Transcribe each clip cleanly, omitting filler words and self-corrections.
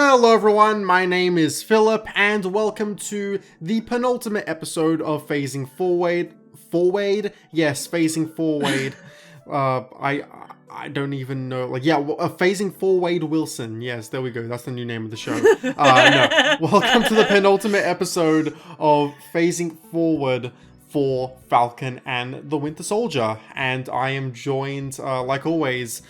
Hello everyone, my name is Philip and welcome to the penultimate episode of Phasing Forward. Yes, Phasing Forward. I don't even know, Phasing Forward Wilson. Yes, there we go, that's the new name of the show. Welcome to the penultimate episode of Phasing Forward for Falcon and the Winter Soldier. And I am joined, like always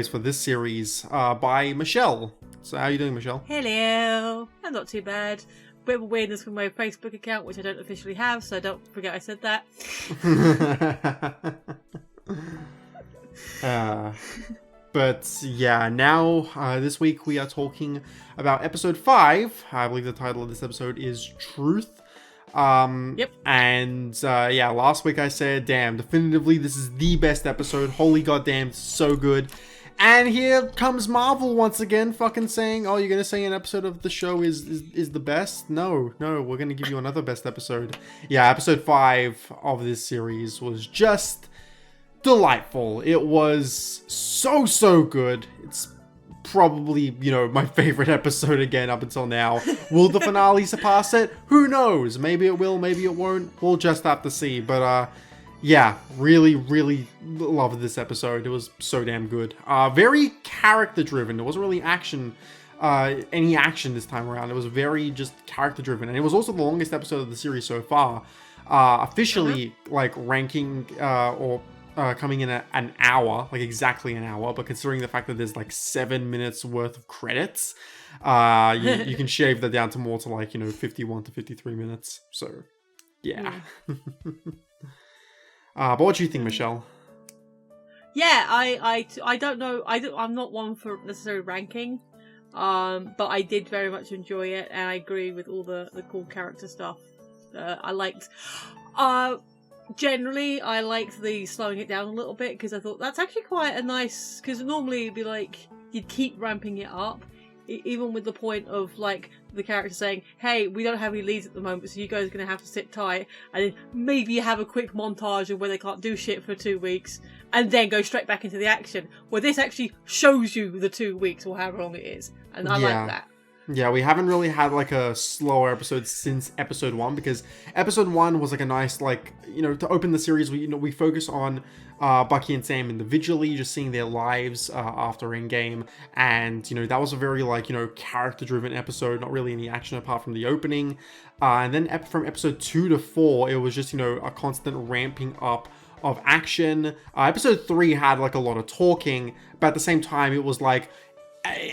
for this series, by Michelle. So how are you doing, Michelle? Hello. I'm not too bad. Bit of a weirdness with my Facebook account, which I don't officially have, so don't forget I said that. But yeah, now this week we are talking about episode 5. I believe the title of this episode is Truth. Yep. And last week I said, damn, definitively this is the best episode. Holy goddamn, so good. And here comes Marvel once again, fucking saying, oh, you're gonna say an episode of the show is the best? No, we're gonna give you another best episode. Yeah, episode 5 of this series was just delightful. It was so good. It's probably, my favorite episode again up until now. Will the finale surpass it? Who knows? Maybe it will, maybe it won't. We'll just have to see. But really loved this episode. It was so damn good. Very character driven. There wasn't really any action this time around. It was very just character driven, and it was also the longest episode of the series so far. Officially, ranking coming in at an hour, exactly an hour, but considering the fact that there's 7 minutes worth of credits, you can shave that down to more to 51 to 53 minutes. So yeah. But what do you think, Michelle? Yeah, I don't know. I'm not one for necessarily ranking, but I did very much enjoy it, and I agree with all the cool character stuff. I liked. Generally, I liked the slowing it down a little bit, because I thought that's actually quite a nice... Because normally it'd be you'd keep ramping it up, even with the point of, the character saying, hey, we don't have any leads at the moment, so you guys are going to have to sit tight, and then maybe you have a quick montage of where they can't do shit for 2 weeks, and then go straight back into the action, where this actually shows you the 2 weeks, or however long it is, and I like that. Yeah, we haven't really had a slower episode since episode 1, because episode 1 was a nice, to open the series, we focus on Bucky and Sam individually, just seeing their lives after Endgame, and, that was a very, character-driven episode, not really any action apart from the opening, and then from episode 2 to 4, it was just, a constant ramping up of action. Episode 3 had, a lot of talking, but at the same time, it was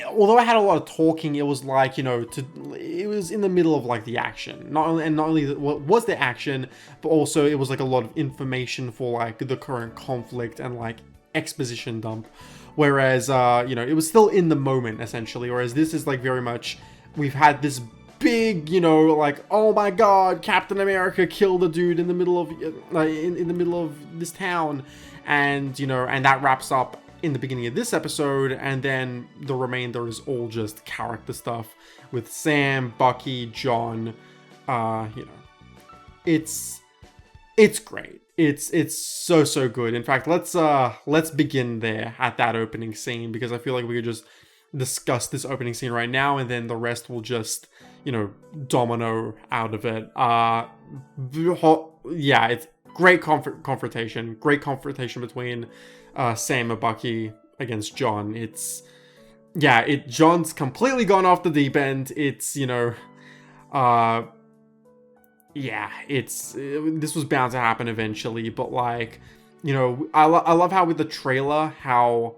although I had a lot of talking, it was it was in the middle of the action. Not only was there action, but also it was a lot of information for the current conflict and exposition dump. Whereas it was still in the moment essentially. Whereas this is very much, we've had this big, oh my god, Captain America killed a dude in the middle of in the middle of this town, and and that wraps up in the beginning of this episode, and then the remainder is all just character stuff with Sam, Bucky, John. It's great. It's so good. In fact, let's begin there at that opening scene, because I feel like we could just discuss this opening scene right now, and then the rest will just domino out of it. It's great confrontation. Great confrontation between Sam and Bucky against John. John's completely gone off the deep end. It's this was bound to happen eventually, but I love how with the trailer, how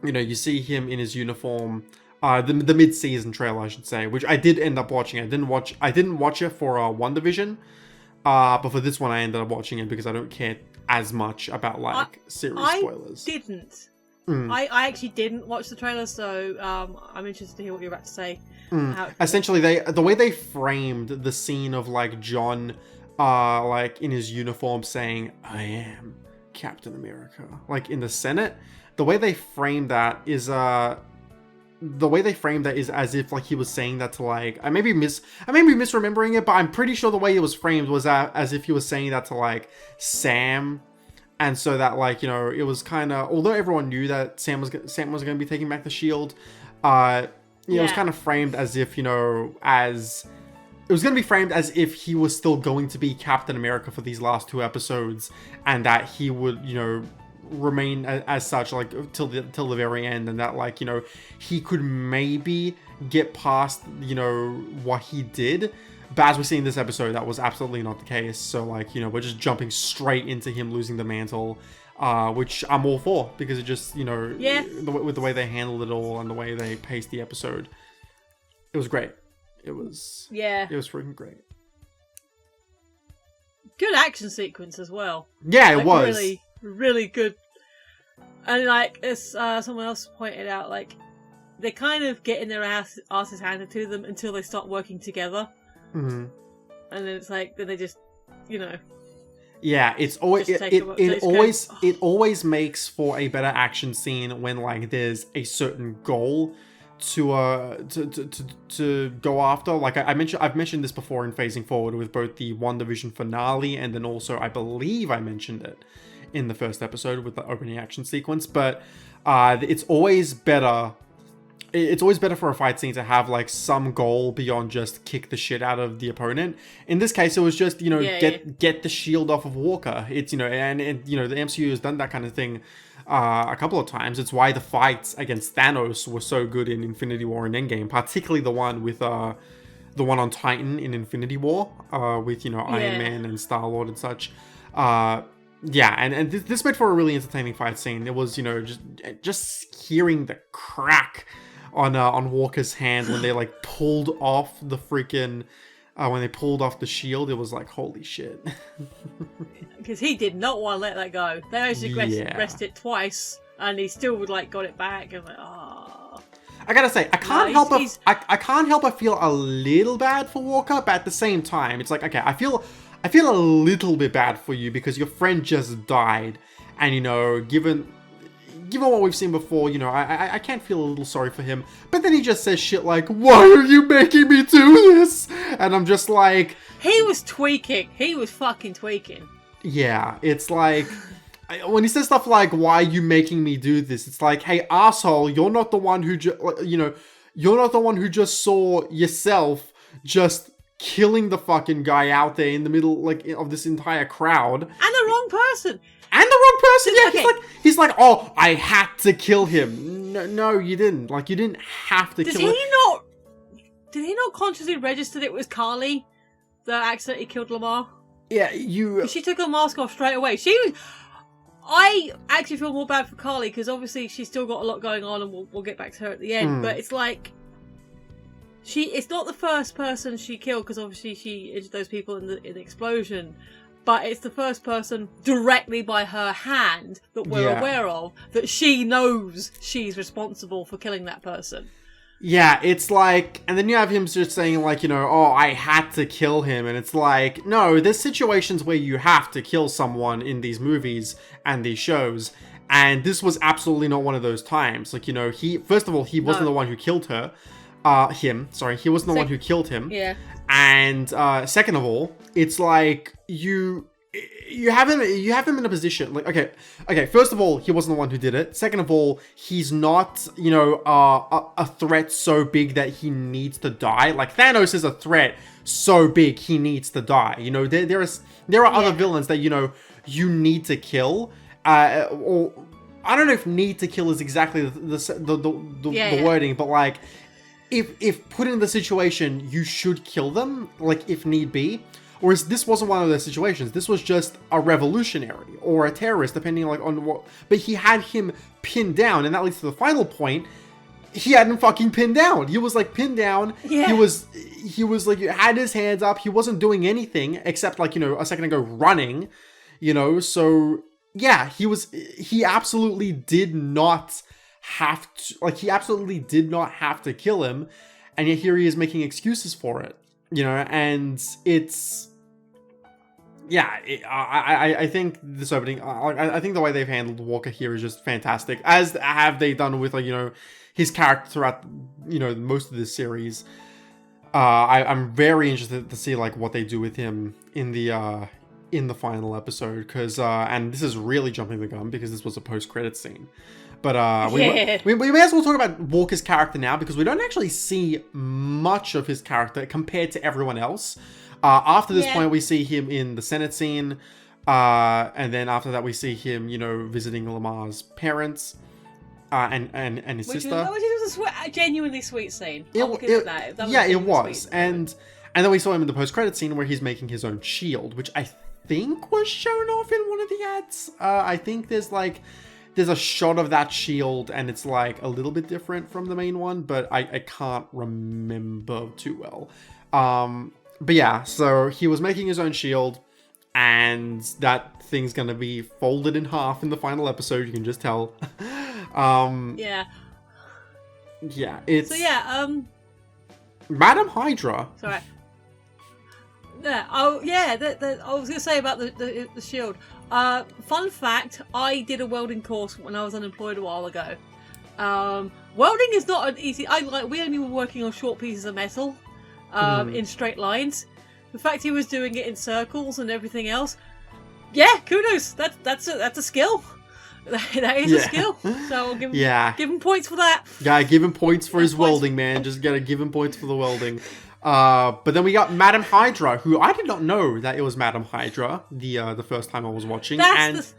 you see him in his uniform, the mid-season trailer, I should say, which I did end up watching. I didn't watch it for WandaVision, but for this one I ended up watching it because I don't care as much about series spoilers. I didn't. I actually didn't watch the trailer, so I'm interested to hear what you're about to say. Essentially, the way they framed the scene of John, in his uniform saying, "I am Captain America," in the Senate, the way they framed that is as if he was saying that to I may be misremembering it, but I'm pretty sure the way it was framed was as if he was saying that to Sam, and so that it was kind of, although everyone knew that Sam was going to be taking back the shield, It was kind of framed as if, it was going to be framed as if he was still going to be Captain America for these last 2 episodes, and that he would, remain as such, like, till the very end, and that, like, he could maybe get past, what he did. But as we see in this episode, that was absolutely not the case. So, like, we're just jumping straight into him losing the mantle, which I'm all for, because it just, with the way they handled it all and the way they paced the episode, it was great. It was freaking great. Good action sequence as well. Yeah, it was really, really good. And like as someone else pointed out, like they kind of getting their asses handed to them until they start working together. Mm-hmm. And then it's like, then they just, Yeah, it's always it always makes for a better action scene when, like, there's a certain goal to go after. Like I've mentioned this before in Phasing Forward with both the WandaVision finale, and then also I believe I mentioned it in the first episode with the opening action sequence. But it's always better. It's always better for a fight scene to have, like, some goal beyond just kick the shit out of the opponent. In this case, it was just, get the shield off of Walker. It's, the MCU has done that kind of thing a couple of times. It's why the fights against Thanos were so good in Infinity War and Endgame, particularly the one with the one on Titan in Infinity War with, Iron Man and Star-Lord and such. And this made for a really entertaining fight scene. It was, just hearing the crack on Walker's hand when they, like, pulled off the freaking when they pulled off the shield. It was like, holy shit. Because he did not want to let that go. They actually pressed it twice, and he still would, like, got it back. And like, oh. I gotta say, I can't help but feel a little bad for Walker, but at the same time, it's like, okay, I feel a little bit bad for you because your friend just died, and given what we've seen before, I can't feel a little sorry for him. But then he just says shit like, why are you making me do this? And I'm just like... He was tweaking. He was fucking tweaking. Yeah, it's like... when he says stuff like, why are you making me do this? It's like, hey, asshole, you're not the one who you're not the one who just saw yourself just killing the fucking guy out there in the middle, like, of this entire crowd. And the wrong person. And the wrong person, yeah. Okay. He's like, oh, I had to kill him. No, you didn't. Like, you didn't have to kill him. Did he not consciously register that it was Carly that accidentally killed Lamar? Yeah, She took her mask off straight away. I actually feel more bad for Carly because obviously she's still got a lot going on, and we'll get back to her at the end. But it's like, it's not the first person she killed because obviously she injured those people in the explosion. But it's the first person directly by her hand that we're aware of that she knows she's responsible for killing that person. Yeah, it's like... And then you have him just saying, like, oh, I had to kill him. And it's like, no, there's situations where you have to kill someone in these movies and these shows. And this was absolutely not one of those times. Like, first of all, he wasn't the one who killed her. He wasn't the one who killed him. Yeah. And second of all, it's like you have him in a position like, okay. First of all, he wasn't the one who did it. Second of all, he's not a threat so big that he needs to die. Like, Thanos is a threat so big he needs to die. There are other villains that you need to kill. Or I don't know if need to kill is exactly the wording, but like, if put in the situation, you should kill them, like, if need be. Whereas this wasn't one of those situations. This was just a revolutionary or a terrorist, depending on what. But he had him pinned down, and that leads to the final point. He had him fucking pinned down. He was like pinned down. Yeah. He was like, had his hands up. He wasn't doing anything except, like, a second ago running. So yeah, he absolutely did not have to, like, he absolutely did not have to kill him, and yet here he is making excuses for it, and it's, I think this opening, I think the way they've handled Walker here is just fantastic, as have they done with, like, his character throughout, most of this series. I'm very interested to see, like, what they do with him in the final episode, because and this is really jumping the gun because this was a post-credit scene. But we may as well talk about Walker's character now, because we don't actually see much of his character compared to everyone else. After this point, we see him in the Senate scene. And then after that, we see him, visiting Lamar's parents and his sister. Which was a genuinely sweet scene. It was. And then we saw him in the post-credit scene where he's making his own shield, which I think was shown off in one of the ads. I think there's a shot of that shield, and it's like a little bit different from the main one, but I can't remember too well. But yeah, so he was making his own shield, and that thing's gonna be folded in half in the final episode. You can just tell. Yeah, it's... So Madam Hydra. Sorry. Yeah, I was gonna say about the shield. Fun fact, I did a welding course when I was unemployed a while ago. Welding is not an easy... we only were working on short pieces of metal, in straight lines. The fact he was doing it in circles and everything else, kudos. That's a skill. That is a skill. So I'll give him points for that. Yeah, give him points for his welding, man. Just gotta give him points for the welding. But then we got Madam Hydra, who I did not know that it was Madam Hydra the first time I was watching. That's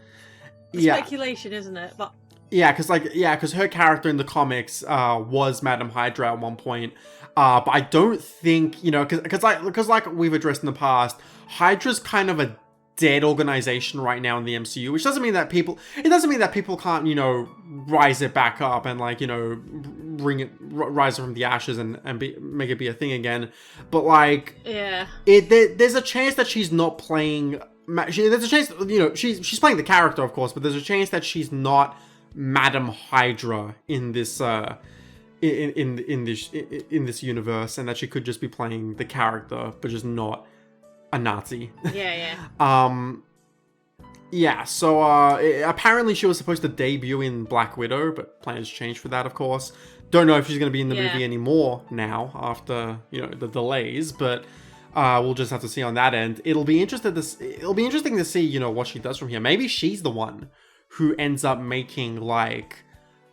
the speculation, isn't it? But because her character in the comics was Madam Hydra at one point. But I don't think, because like we've addressed in the past, Hydra's kind of a dead organization right now in the MCU, which doesn't mean that people can't, rise it back up and rise it from the ashes and make it be a thing again. But there's a chance that she's not playing. There's a chance, she's playing the character, of course, but there's a chance that she's not Madam Hydra in this in this universe, and that she could just be playing the character, but just not a Nazi. So apparently she was supposed to debut in Black Widow, but plans changed for that, of course. Don't know if she's going to be in the movie anymore now after the delays, but we'll just have to see on that end. It'll be interesting to see what she does from here. Maybe she's the one who ends up making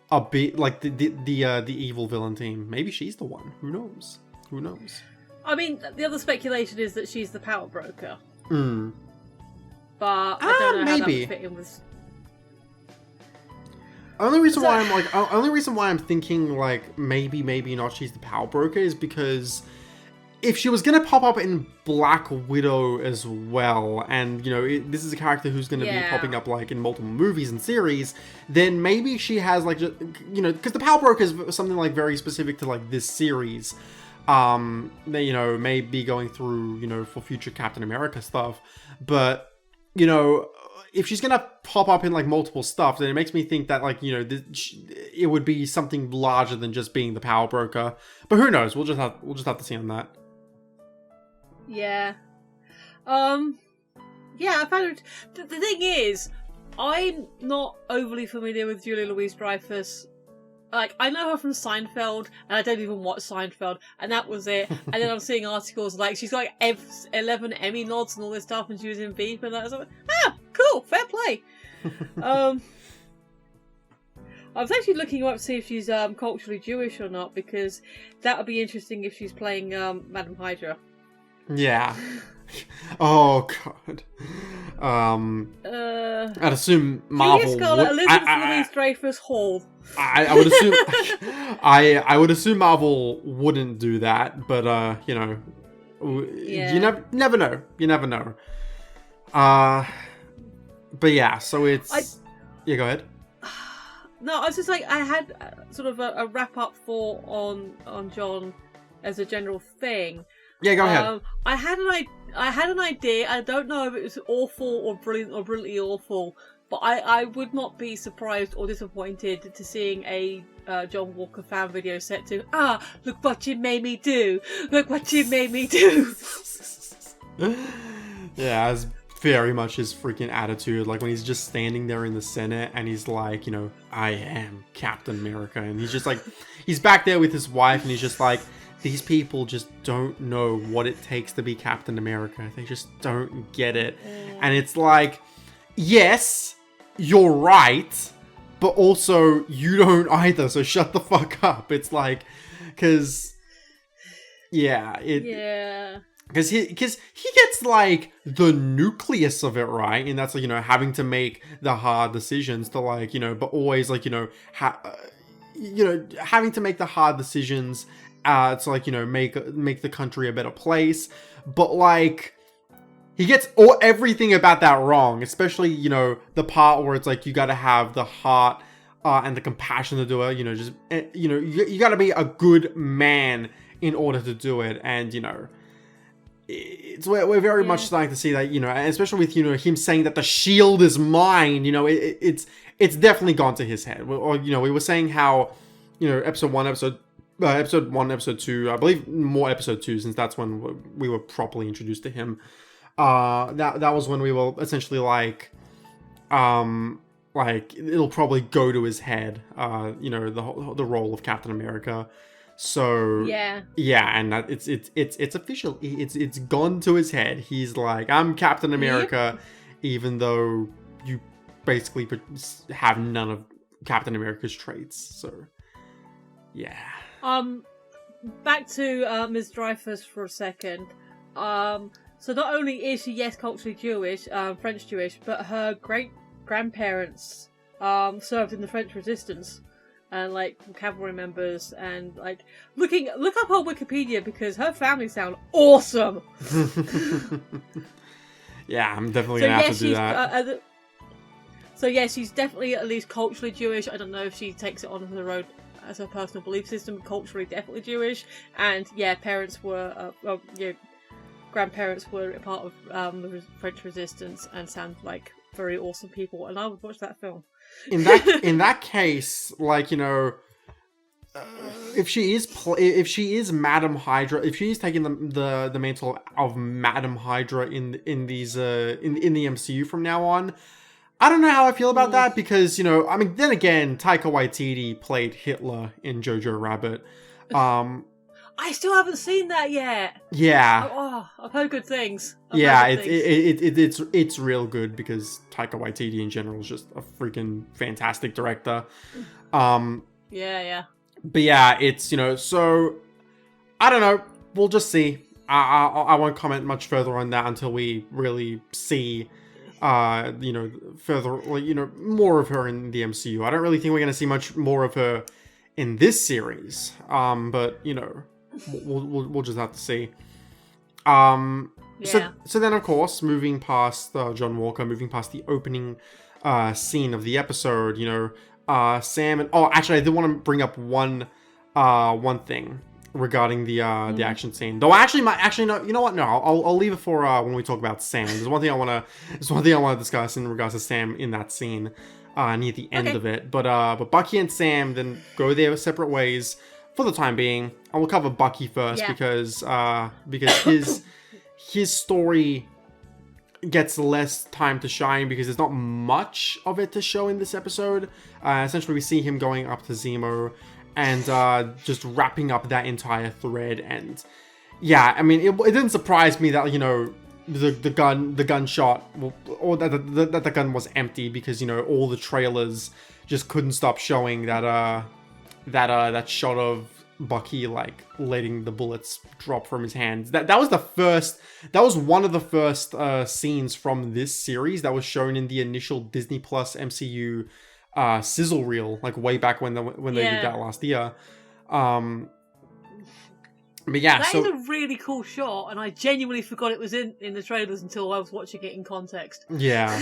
a bit like the evil villain team. Maybe she's the one. Who knows? I mean, the other speculation is that she's the power broker. But I don't know how that would fit in with... Only reason why I'm thinking maybe not she's the power broker is because if she was gonna pop up in Black Widow as well, and this is a character who's gonna be popping up in multiple movies and series, then maybe she has because the power broker is something very specific to this series. They may be going through for future Captain America stuff, but if she's gonna pop up in multiple stuff, then it makes me think that it would be something larger than just being the power broker. But who knows? We'll just have to see on that. I found it. The thing is, I'm not overly familiar with Julia Louis-Dreyfus. I know her from Seinfeld, and I don't even watch Seinfeld, and that was it. And then I'm seeing articles she's got 11 Emmy nods and all this stuff, and she was in Veep, and I was like, cool, fair play. I was actually looking up to see if she's culturally Jewish or not, because that would be interesting if she's playing Madam Hydra. Yeah. Oh god. I'd assume Marvel. Scarlett Elizabeth Louis-Dreyfus Hall. I would assume. I would assume Marvel wouldn't do that, but you never know. You never know. But yeah, so it's. Go ahead. No, I was just I had sort of a wrap up on John as a general thing. Yeah, go ahead. I had an idea. I don't know if it was awful or brilliant or brilliantly awful, but I would not be surprised or disappointed to seeing a John Walker fan video set to look what you made me do. Look what you made me do. Yeah, that's very much his freaking attitude. When he's just standing there in the Senate and he's like, I am Captain America, and he's just he's back there with his wife, and he's just these people just don't know what it takes to be Captain America. They just don't get it. And it's yes, you're right, but also you don't either, so shut the fuck up. It's like, because yeah, because he gets like the nucleus of it, right? And that's like, having to make the hard decisions to like, but always like, having to make the hard decisions to like, make the country a better place. But like, he gets everything about that wrong, especially, the part where it's like, you gotta have the heart and the compassion to do it, you gotta be a good man in order to do it. And, we're very much starting to see that, and especially with, him saying that the shield is mine, it's definitely gone to his head. Or, we were saying how, episode 1, episode 2, I believe more episode 2, since that's when we were properly introduced to him. That was when we were essentially like it'll probably go to his head, the role of Captain America. So yeah, and that it's official. It's gone to his head. He's like, I'm Captain America, even though you basically have none of Captain America's traits. So yeah. Back to Ms. Dreyfus for a second. So not only is she, yes, culturally Jewish, French Jewish, but her great-grandparents served in the French Resistance, and like cavalry members, and like look up her Wikipedia because her family sound awesome. Yeah, I'm definitely gonna have to do that. So yeah, she's definitely at least culturally Jewish. I don't know if she takes it on the road as her personal belief system. Culturally, definitely Jewish, and yeah, parents were grandparents were a part of the French Resistance and sound like very awesome people, and I would watch that film. In that case, like, if she is Madam Hydra, if she is taking the mantle of Madam Hydra in the MCU from now on, I don't know how I feel about that, because then again, Taika Waititi played Hitler in Jojo Rabbit. I still haven't seen that yet. Yeah. Oh, I've heard good things. It's real good, because Taika Waititi in general is just a freaking fantastic director. Yeah. But yeah, it's, so I don't know. We'll just see. I won't comment much further on that until we really see further, more of her in the MCU. I don't really think we're going to see much more of her in this series. But we'll just have to see. So then, of course, moving past John Walker, moving past the opening scene of the episode, Sam and actually, I did want to bring up one thing regarding the action scene. Though no, you know what? No, I'll leave it for when we talk about Sam. There's one thing I want to discuss in regards to Sam in that scene near the end of it. But Bucky and Sam then go their separate ways for the time being. I will cover Bucky first because his story gets less time to shine because there's not much of it to show in this episode. Essentially, we see him going up to Zemo and just wrapping up that entire thread. And yeah, I mean, it didn't surprise me that the gunshot, or that the gun was empty, because all the trailers just couldn't stop showing that shot of Bucky like letting the bullets drop from his hands. That was one of the first scenes from this series that was shown in the initial Disney Plus MCU sizzle reel, like way back when they did that last year. But yeah, that is a really cool shot, and I genuinely forgot it was in the trailers until I was watching it in context. Yeah.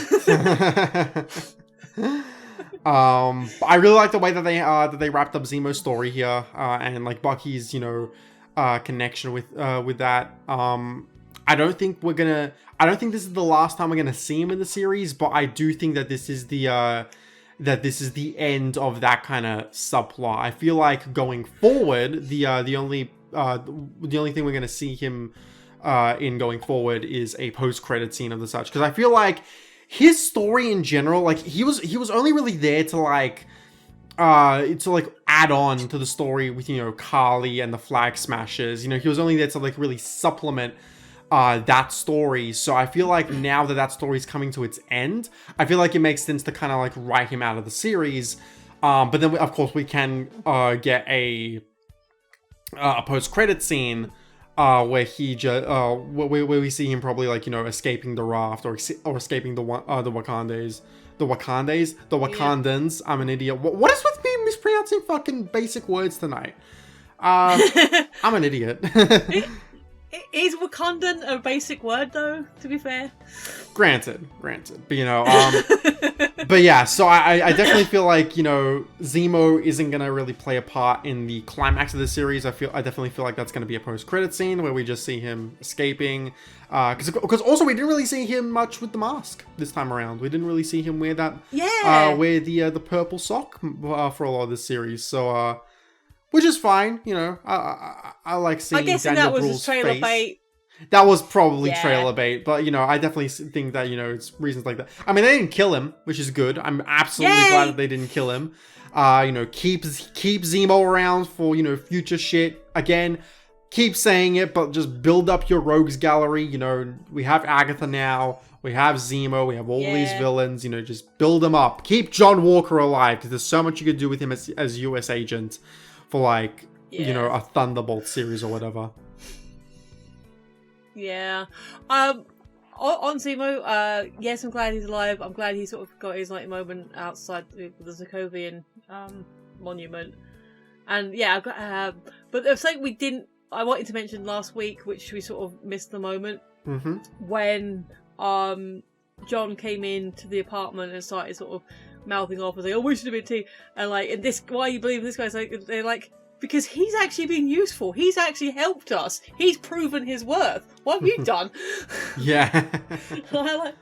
I really like the way that they wrapped up Zemo's story here, and like Bucky's connection with that. I don't think this is the last time we're gonna see him in the series, but I do think that this is the end of that kind of subplot. I feel like going forward, the only thing we're gonna see him in going forward is a post-credit scene of the such, because I feel like his story in general, like he was only really there to add on to the story with Carly and the Flag Smashers. He was only there to like really supplement that story. So I feel like now that story is coming to its end, I feel like it makes sense to kind of like write him out of the series. But then of course we can get a post-credit scene where he where we see him probably like, you know, escaping the raft or escaping the Wakandans. The Wakandans. I'm an idiot. What is with me mispronouncing fucking basic words tonight? I'm an idiot. Is Wakandan a basic word, though, to be fair? Granted. But, you know, but yeah, so I definitely feel like, you know, Zemo isn't going to really play a part in the climax of the series. I definitely feel like that's going to be a post-credit scene where we just see him escaping. Because also we didn't really see him much with the mask this time around. We didn't really see him wear that, wear the purple sock for a lot of this series. So, which is fine, you know. I like seeing Daniel Bruhl's face. Bait. That was probably trailer bait, but, you know, I definitely think that, you know, it's reasons like that. I mean, they didn't kill him, which is good. I'm absolutely glad that they didn't kill him. You know, keep Zemo around for, you know, future shit. Again, keep saying it, but just build up your rogues gallery. You know, we have Agatha now. We have Zemo. We have all these villains. You know, just build them up. Keep John Walker alive, because there's so much you could do with him as US agent. For like, you know, a Thunderbolt series or whatever. Yeah. On Zemo, yes, I'm glad he's alive. I'm glad he sort of got his like moment outside the Sokovian monument. And yeah, but there's something I wanted to mention last week, which we sort of missed the moment. Mm-hmm. When John came into the apartment and started sort of mouthing off and saying, "Oh, we should have been team," and like, and this, why you believe this guy's like, they're like, because he's actually been useful. He's actually helped us. He's proven his worth. What have you done? Yeah. And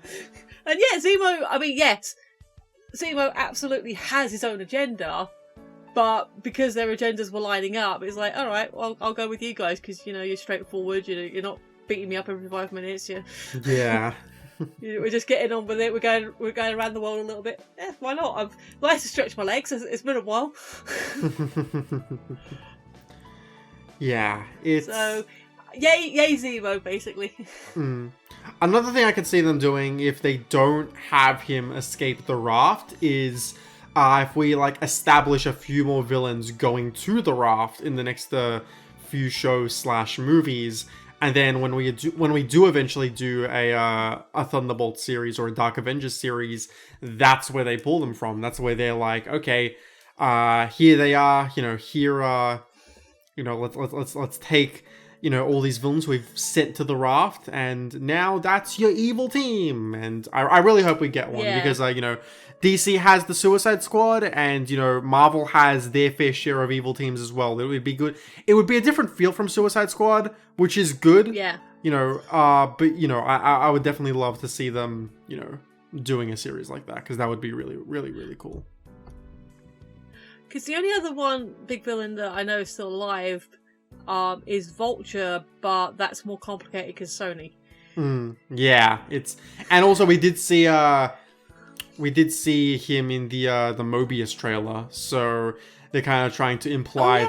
yeah, Zemo. I mean, yes, Zemo absolutely has his own agenda, but because their agendas were lining up, it's like, all right, well, I'll go with you guys because, you know, you're straightforward. You're not beating me up every 5 minutes. Yeah. We're just getting on with it. We're going around the world a little bit. Yeah, why not? I've nice to stretch my legs. It's been a while. Yeah, it's so yay Zemo, basically. Another thing I could see them doing if they don't have him escape the raft is if we like establish a few more villains going to the raft in the next few shows / movies. And then when we do eventually do a Thunderbolt series or a Dark Avengers series, that's where they pull them from. That's where they're like, okay, here they are, you know, let's take, you know, all these villains we've sent to the raft, and now that's your evil team. And I really hope we get one because you know, DC has the Suicide Squad, and, you know, Marvel has their fair share of evil teams as well. It would be good. It would be a different feel from Suicide Squad, which is good. Yeah. You know, but, you know, I would definitely love to see them, you know, doing a series like that, because that would be really, really, really cool. Because the only other one big villain that I know is still alive is Vulture, but that's more complicated because Sony. Yeah, and also we did see him in the Mobius trailer, so they're kind of trying to imply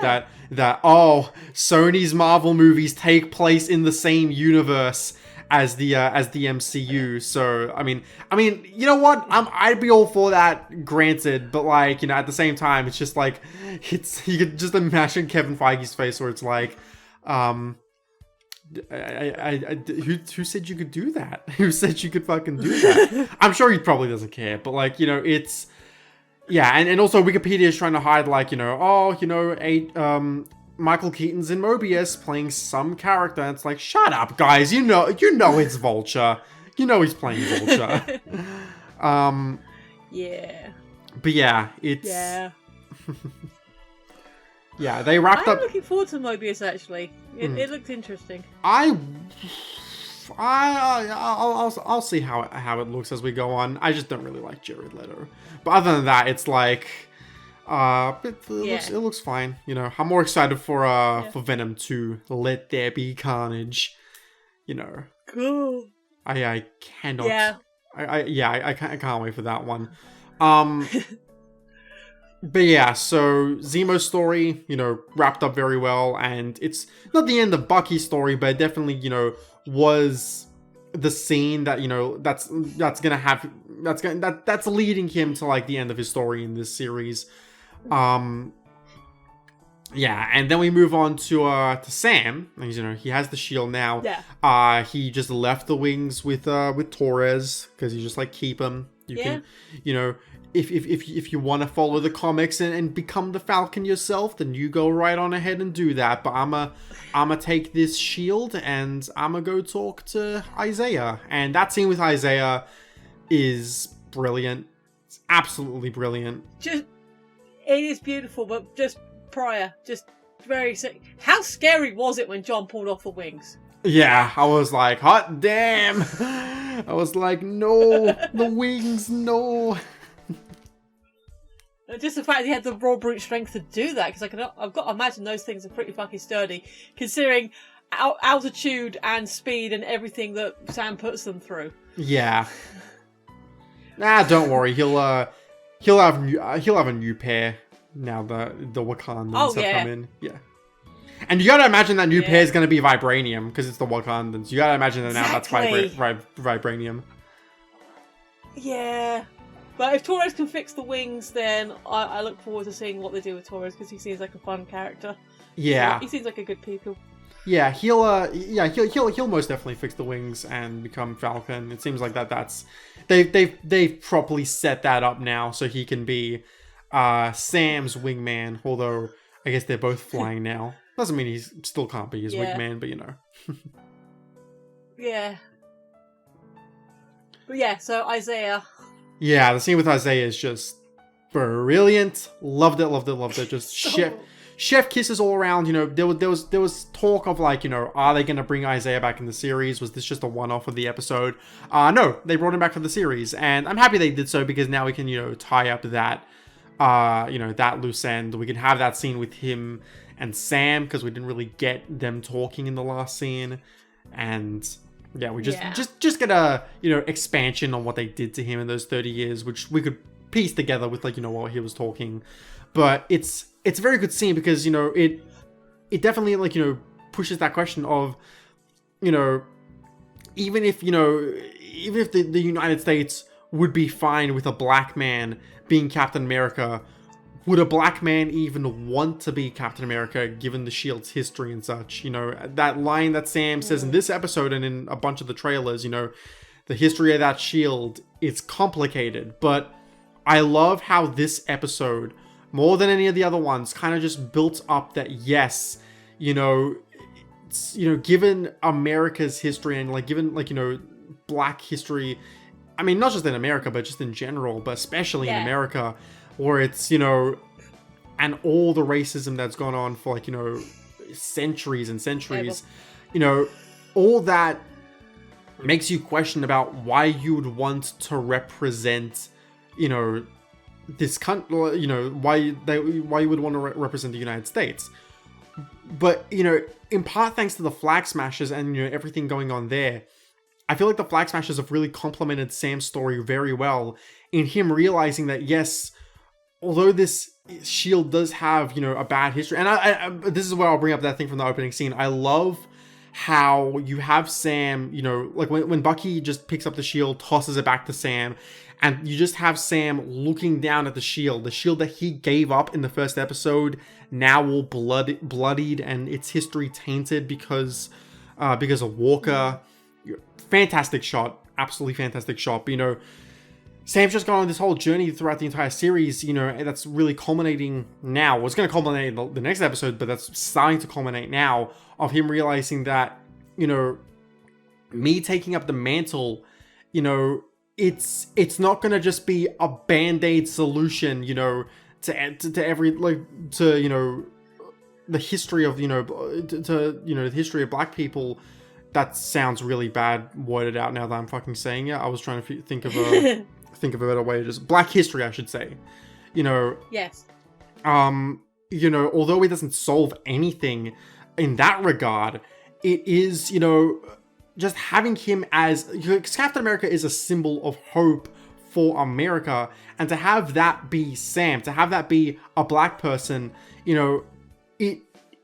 that Sony's Marvel movies take place in the same universe as the MCU. So I mean, you know what? I'd be all for that, granted, but like, you know, at the same time, it's just like you could just imagine Kevin Feige's face where it's like, who said you could do that? Who said you could fucking do that? I'm sure he probably doesn't care, but like, you know, it's and also Wikipedia is trying to hide, like, you know, Michael Keaton's in Mobius playing some character, and it's like, shut up, guys, you know it's Vulture. You know he's playing Vulture. Yeah. But yeah, it's yeah, they wrapped up. I'm looking forward to Mobius, actually. It looked interesting. I'll see how it looks as we go on. I just don't really like Jared Leto. But other than that, it's like it looks fine. You know, I'm more excited for Venom 2. Let there be carnage. You know. Cool. I cannot. Yeah. I can't wait for that one. But yeah, so Zemo's story, you know, wrapped up very well, and it's not the end of Bucky's story, but it definitely, you know, was the scene that, that's leading him to like the end of his story in this series. Yeah, and then we move on to Sam. He's, he has the shield now. Yeah. He just left the wings with Torres because you just like keep them. You can, if you want to follow the comics and become the Falcon yourself, then you go right on ahead and do that. But I'ma take this shield and I'ma go talk to Isaiah. And that scene with Isaiah is brilliant. It's absolutely brilliant. It is beautiful, but just prior, just very sick. How scary was it when John pulled off the wings? Yeah, I was like, hot damn. I was like, no, the wings, no. Just the fact he had the raw brute strength to do that, because I've got to imagine those things are pretty fucking sturdy, considering altitude and speed and everything that Sam puts them through. Yeah. Nah, don't worry. He'll have a new pair now the Wakandans have come in. Yeah. And you gotta imagine that new pair is gonna be vibranium because it's the Wakandans. You gotta imagine that now that's vibranium. Yeah. But if Torres can fix the wings, then I look forward to seeing what they do with Torres because he seems like a fun character. Yeah, he seems like a good people. Yeah, he'll most definitely fix the wings and become Falcon. It seems like that's they've properly set that up now, so he can be Sam's wingman. Although I guess they're both flying now. Doesn't mean he still can't be his wingman, but Yeah. But yeah, so Isaiah. Yeah, the scene with Isaiah is just brilliant. Loved it. Just chef kisses all around. There was talk of like, are they going to bring Isaiah back in the series? Was this just a one-off of the episode? No, they brought him back for the series, and I'm happy they did so because now we can, tie up that, that loose end. We can have that scene with him and Sam because we didn't really get them talking in the last scene, and. Yeah, we just get a, expansion on what they did to him in those 30 years, which we could piece together with, like, what he was talking. But it's a very good scene because, it definitely, like, pushes that question of, even if the United States would be fine with a black man being Captain America, would a black man even want to be Captain America given the Shield's history and such? That line that Sam says in this episode and in a bunch of the trailers, the history of that Shield, it's complicated. But I love how this episode, more than any of the other ones, kind of just built up that, yes, given America's history and like given like, black history, I mean, not just in America, but just in general, but especially in America, or it's, and all the racism that's gone on for like, centuries and centuries, all that makes you question about why you would want to represent, this country, why you would want to represent the United States. But, in part thanks to the Flag Smashers and, everything going on there, I feel like the Flag Smashers have really complemented Sam's story very well in him realizing that, yes, although this Shield does have, a bad history, and I this is where I'll bring up that thing from the opening scene. I love how you have Sam, like when Bucky just picks up the Shield, tosses it back to Sam, and you just have Sam looking down at the Shield that he gave up in the first episode, now all bloodied and its history tainted because of Walker. Fantastic shot, absolutely fantastic shot. But, Sam's just gone on this whole journey throughout the entire series, that's really culminating now. Well, it's going to culminate in the next episode, but that's starting to culminate now, of him realizing that, me taking up the mantle, it's not going to just be a band-aid solution, to every, like, to, the history of, the history of black people. That sounds really bad worded out now that I'm fucking saying it. I was trying to think of a better way to just black history, I should say. Yes. Although it doesn't solve anything in that regard, it is, just having him as Captain America is a symbol of hope for America, and to have that be Sam, to have that be a black person,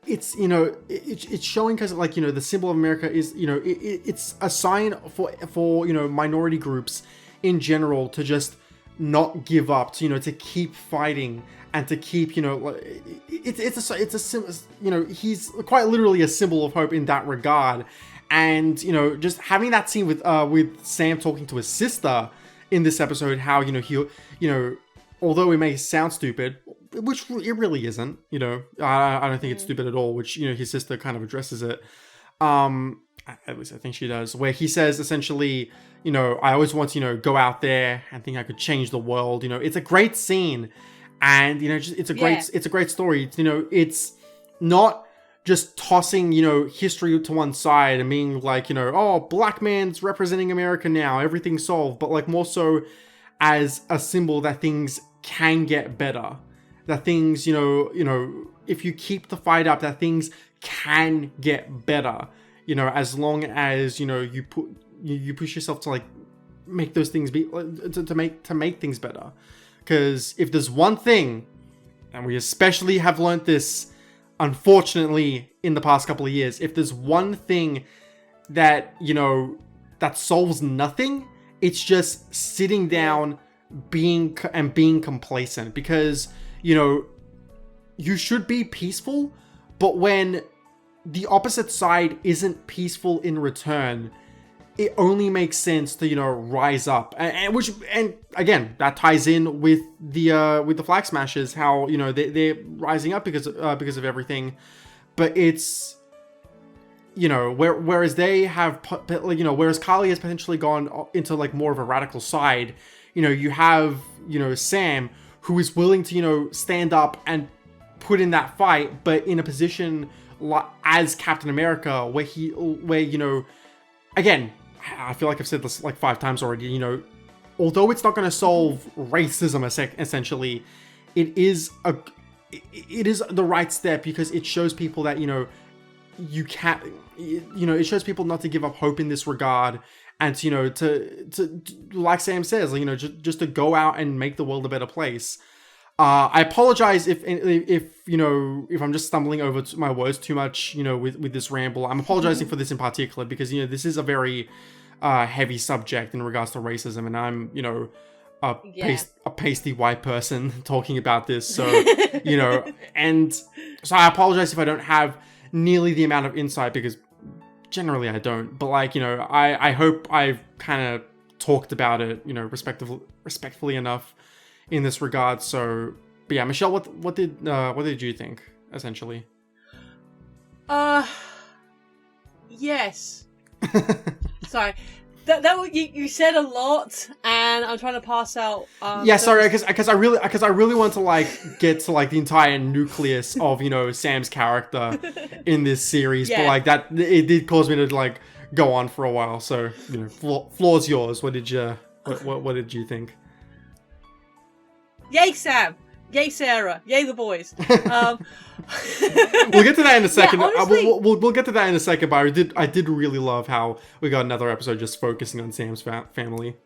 it's, you know, it's showing, because like, you know, the symbol of America is, you know, it's a sign for, you know, minority groups in general to just not give up, to, you know, to keep fighting and to keep, you know, it's a you know, he's quite literally a symbol of hope in that regard. And, you know, just having that scene with Sam talking to his sister in this episode, how, you know, he, you know, although it may sound stupid, which it really isn't, you know, I don't think it's stupid at all, which, you know, his sister kind of addresses it. At least I think she does, where he says essentially, you know, I always want to, you know, go out there and think I could change the world. You know, it's a great scene, and, you know, just, it's a great story. It's, you know, it's not just tossing, you know, history to one side and being like, you know, oh, black man's representing America now, everything's solved, but like more so as a symbol that things can get better, that things, you know, if you keep the fight up, that things can get better, you know, as long as, you know, you push yourself to like make those things be, to make things better. Because if there's one thing, and we especially have learned this unfortunately in the past couple of years, if there's one thing that, you know, that solves nothing, it's just sitting down, being complacent. Because, you know, you should be peaceful, but when the opposite side isn't peaceful in return, it only makes sense to, you know, rise up. And again, that ties in with the Flag Smashers, how, you know, they're rising up because of everything. But it's, you know, whereas they have, you know, whereas Carly has potentially gone into like more of a radical side, you know, you have, you know, Sam, who is willing to, you know, stand up and put in that fight, but in a position as Captain America, where you know, again, I feel like I've said this like 5 times already, you know, although it's not going to solve racism essentially, it is the right step, because it shows people that, you know, you can't, you know, it shows people not to give up hope in this regard, and, you know, to like Sam says, you know, just to go out and make the world a better place. I apologize if you know, if I'm just stumbling over my words too much, you know, with this ramble. I'm apologizing for this in particular, because, you know, this is a very heavy subject in regards to racism, and I'm, you know, a pasty white person talking about this, so you know, and so I apologize if I don't have nearly the amount of insight, because generally I don't, but like, you know, I hope I've kind of talked about it, you know, respectfully enough in this regard. So, but yeah, Michelle, what did you think, essentially? Yes. Sorry. That you said a lot, and I'm trying to pass out. Yeah, sorry, because I really want to like get to like the entire nucleus of, you know, Sam's character in this series, but like that, it did cause me to like go on for a while. So, you know, floor's yours. What did you think? Yay, Sam! Yay, Sarah! Yay, the boys! We'll get to that in a second. Yeah, honestly, we'll get to that in a second. But I did really love how we got another episode just focusing on Sam's family.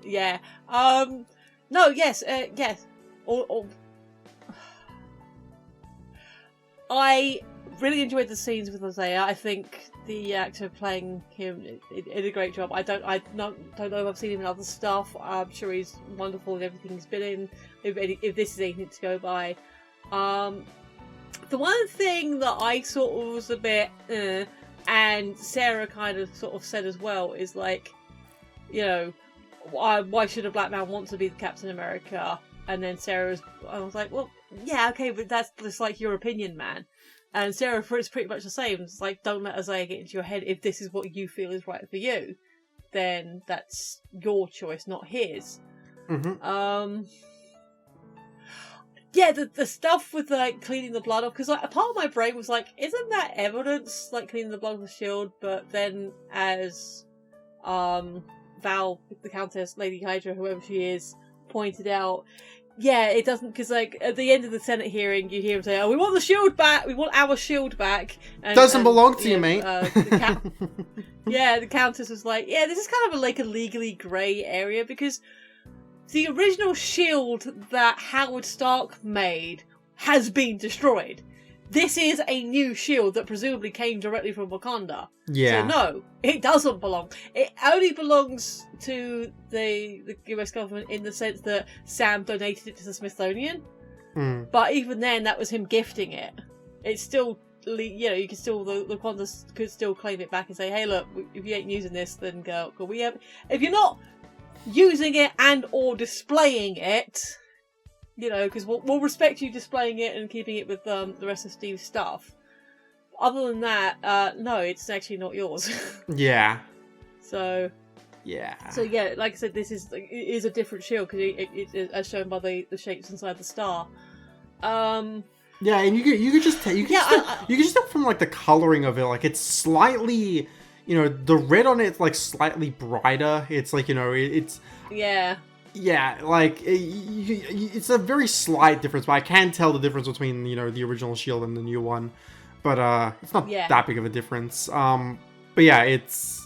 Yeah. No. Yes. Yes. I really enjoyed the scenes with Isaiah. I think the actor playing him did a great job. I don't know if I've seen him in other stuff. I'm sure he's wonderful in everything he's been in. If this is anything to go by, the one thing that I sort of was a bit, and Sarah kind of sort of said as well, is like, you know, why should a black man want to be the Captain America? And then I was like, well, yeah, okay, but that's just like your opinion, man. And Sarah is pretty much the same. It's like, don't let Isaiah get into your head. If this is what you feel is right for you, then that's your choice, not his. Mm-hmm. Yeah, the stuff with like cleaning the blood off, because like a part of my brain was like, isn't that evidence, like cleaning the blood of the shield? But then as Val, the Countess, Lady Hydra, whoever she is, pointed out, yeah, it doesn't, because like at the end of the Senate hearing, you hear him say, "Oh, we want the shield back. We want our shield back." And, doesn't belong to you, mate. Yeah, the Countess was like, "Yeah, this is kind of like a legally grey area, because the original shield that Howard Stark made has been destroyed. this is a new shield that presumably came directly from Wakanda. Yeah. So no, it doesn't belong. It only belongs to the US government in the sense that Sam donated it to the Smithsonian. But even then, that was him gifting it. It's still, you can still, the Wakanda could still claim it back and say, hey, look, if you ain't using this, then go. If you're not using it and or displaying it, because we'll respect you displaying it and keeping it with the rest of Steve's stuff. Other than that, no, it's actually not yours. Yeah. So yeah, like I said, it is a different shield because it as shown by the shapes inside the star. Yeah, and you could just you can just tell from like the coloring of it, like it's slightly, the red on it's like slightly brighter. It's like it's yeah, like it's a very slight difference, but I can tell the difference between the original shield and the new one, but it's not that big of a difference. But yeah, it's.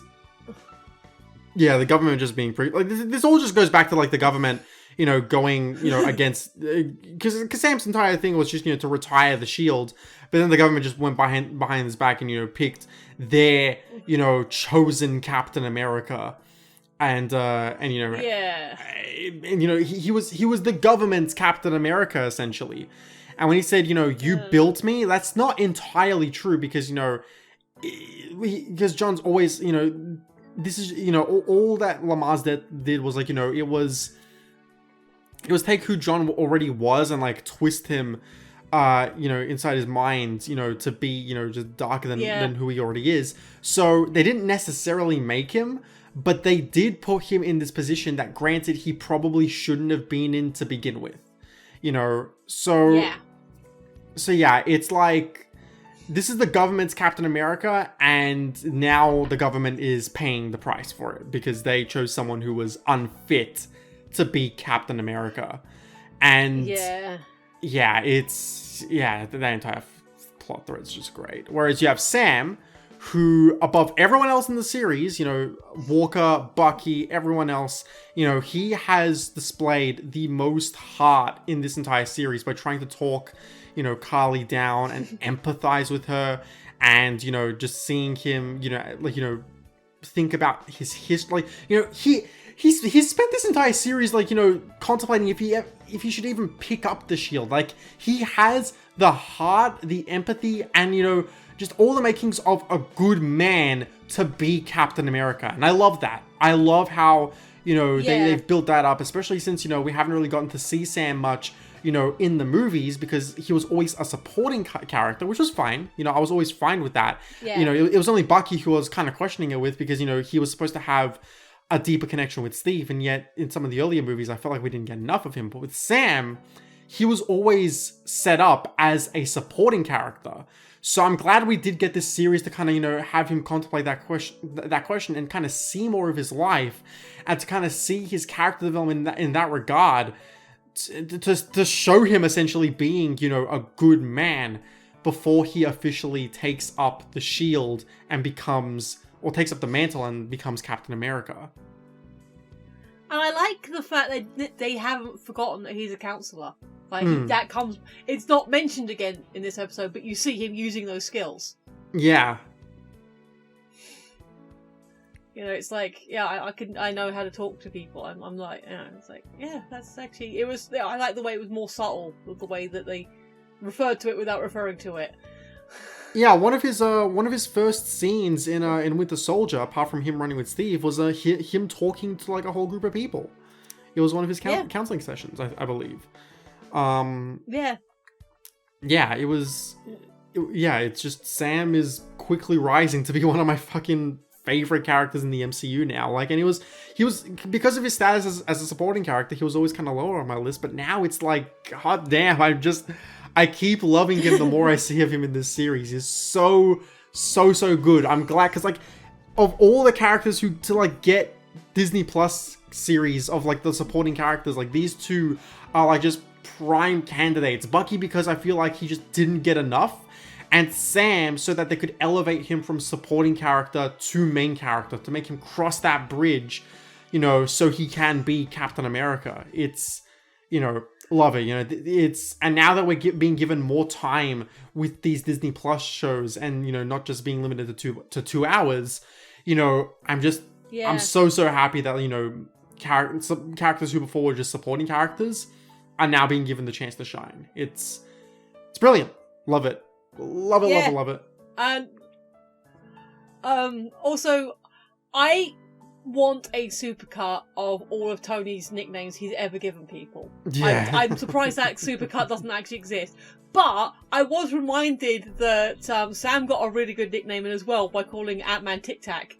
Yeah, the government just being pretty... Like, this all just goes back to, like, the government, going, against... Because Sam's entire thing was just, to retire the shield. But then the government just went behind his back and, picked their, chosen Captain America. And Yeah. And, he was the government's Captain America, essentially. And when he said, you built me, that's not entirely true because, because John's always, this is, all that Lamar's did was like, it was take who John already was and like twist him, inside his mind, to be, just darker than who he already is. So they didn't necessarily make him, but they did put him in this position that granted he probably shouldn't have been in to begin with, so yeah, it's like, this is the government's Captain America, and now the government is paying the price for it because they chose someone who was unfit to be Captain America. And the entire plot thread's just great. Whereas you have Sam, who above everyone else in the series, Walker, Bucky, everyone else, he has displayed the most heart in this entire series by trying to talk Carly down and empathize with her, and just seeing him think about his history. He's spent this entire series contemplating if he should even pick up the shield. Like, he has the heart, the empathy, and just all the makings of a good man to be Captain America. And I love that. I love how they've built that up, especially since we haven't really gotten to see Sam much in the movies, because he was always a supporting character, which was fine. I was always fine with that. Yeah. It was only Bucky who was kind of questioning it with, because, he was supposed to have a deeper connection with Steve. And yet in some of the earlier movies, I felt like we didn't get enough of him. But with Sam, he was always set up as a supporting character. So I'm glad we did get this series to kind of, have him contemplate that question and kind of see more of his life, and to kind of see his character development in that regard, to show him essentially being, a good man before he officially takes up the shield and takes up the mantle and becomes Captain America. And I like the fact that they haven't forgotten that he's a counselor. Like, that comes... It's not mentioned again in this episode, but you see him using those skills. Yeah. It's like, I know how to talk to people. I'm like, it's like, that's actually... It was... I like the way it was more subtle, the way that they referred to it without referring to it. Yeah, one of his first scenes in Winter Soldier, apart from him running with Steve, was him talking to like a whole group of people. It was one of his counseling sessions, I believe. Yeah, it was. It's just Sam is quickly rising to be one of my fucking favorite characters in the MCU now. Like, and he was because of his status as a supporting character, he was always kind of lower on my list. But now it's like, god damn, I keep loving him the more I see of him in this series. He's so good. I'm glad, because like, of all the characters who to like get Disney Plus series of like the supporting characters, like these two are like just prime candidates. Bucky, because I feel like he just didn't get enough, and Sam, so that they could elevate him from supporting character to main character, to make him cross that bridge, so he can be Captain America. It's Love it. You know, it's, and now that we're being given more time with these Disney Plus shows, and you know, not just being limited to 2 hours, you know, I'm Yeah. so happy that, you know, characters who before were just supporting characters are now being given the chance to shine. It's brilliant. Love it. Love it. Yeah. Love it. And also, I want a supercut of all of Tony's nicknames he's ever given people. Yeah. I'm surprised that supercut doesn't actually exist. But I was reminded that Sam got a really good nickname in as well by calling Ant-Man Tic Tac.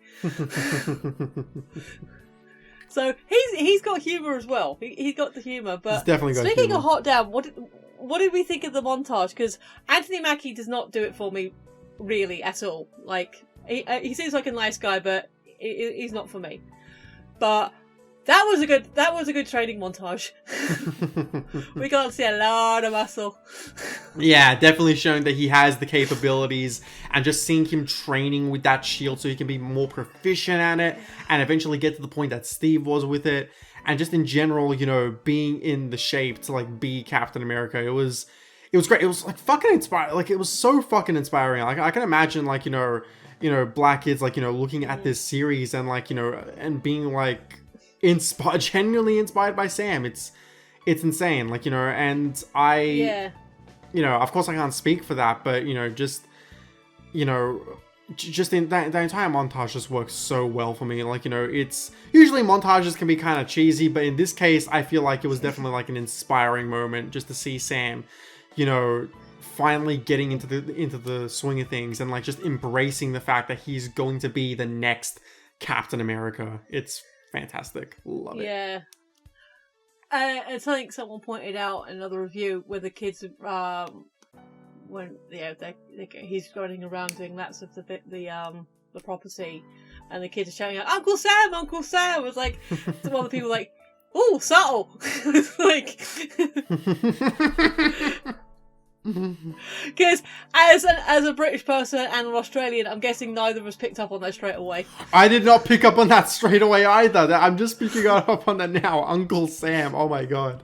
So he's got humour as well. He's got the humour. But he's definitely got speaking humor. of Hot Damn, what did we think of the montage? Because Anthony Mackie does not do it for me really at all. Like he seems like a nice guy, but he's not for me. But that was a good training montage. We got to see a lot of muscle. Yeah, definitely showing that he has the capabilities, and just seeing him training with that shield so he can be more proficient at it and eventually get to the point that Steve was with it. And just in general, you know, being in the shape to like be Captain America. It was great. It was like fucking inspiring. Like it was so fucking inspiring. Like I can imagine like, you know, black kids like, you know, looking at this series and like, you know, and being like genuinely inspired by Sam. It's insane. Like, you know, and you know, of course I can't speak for that, but you know, just in that entire montage just works so well for me. Like, you know, it's usually montages can be kind of cheesy, but in this case I feel like it was definitely like an inspiring moment just to see Sam, you know, finally getting into the swing of things and like just embracing the fact that he's going to be the next Captain America. It's fantastic. Love it. Yeah. And something someone pointed out in another review where the kids when he's running around doing lots of the property, and the kids are shouting out, "Uncle Sam, Uncle Sam!" It was like one of the people like, "Oh, subtle." It's like, because as a British person and an Australian, I'm guessing neither of us picked up on that straight away. I did not pick up on that straight away either. I'm just picking up on that now. Uncle Sam. Oh my god.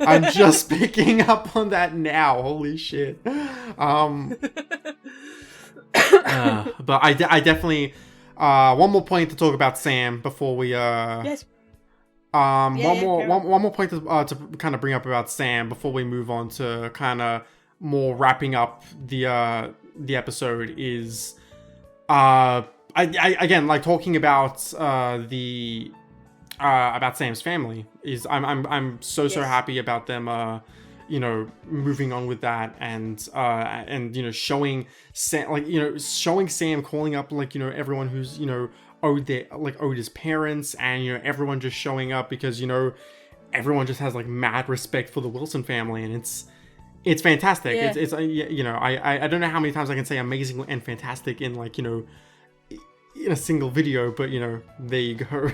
I'm just picking up on that now. Holy shit. But I definitely one more point to talk about Sam before we Yes. one more point to kind of bring up about Sam before we move on to kind of more wrapping up the episode is I again, like talking about about Sam's family is I'm so happy about them you know, moving on with that, and you know, showing Sam, like, you know, showing Sam calling up like, you know, everyone who's, you know, owed his parents, and you know, everyone just showing up because, you know, everyone just has like mad respect for the Wilson family, and it's fantastic. Yeah. It's you know, I don't know how many times I can say amazing and fantastic in like, you know, in a single video, but you know, there you go.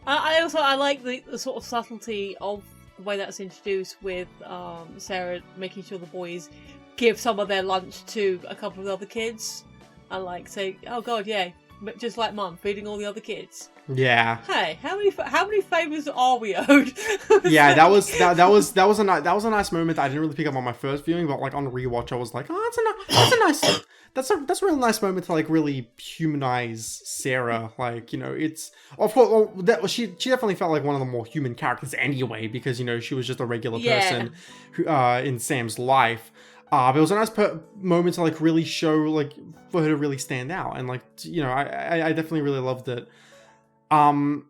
I like the sort of subtlety of the way that's introduced with Sarah making sure the boys give some of their lunch to a couple of the other kids, and like say, "Oh God, yeah, just like Mum feeding all the other kids." Yeah. Hey, how many favors are we owed? Yeah, that was a nice moment that I didn't really pick up on my first viewing, but like on rewatch I was like, oh, that's a real nice moment to like really humanize Sarah. Like, you know, it's of course she definitely felt like one of the more human characters anyway, because you know, she was just a regular person who, in Sam's life. But it was a nice moment to like really show, like, for her to really stand out, and like, you know, I definitely really loved it. And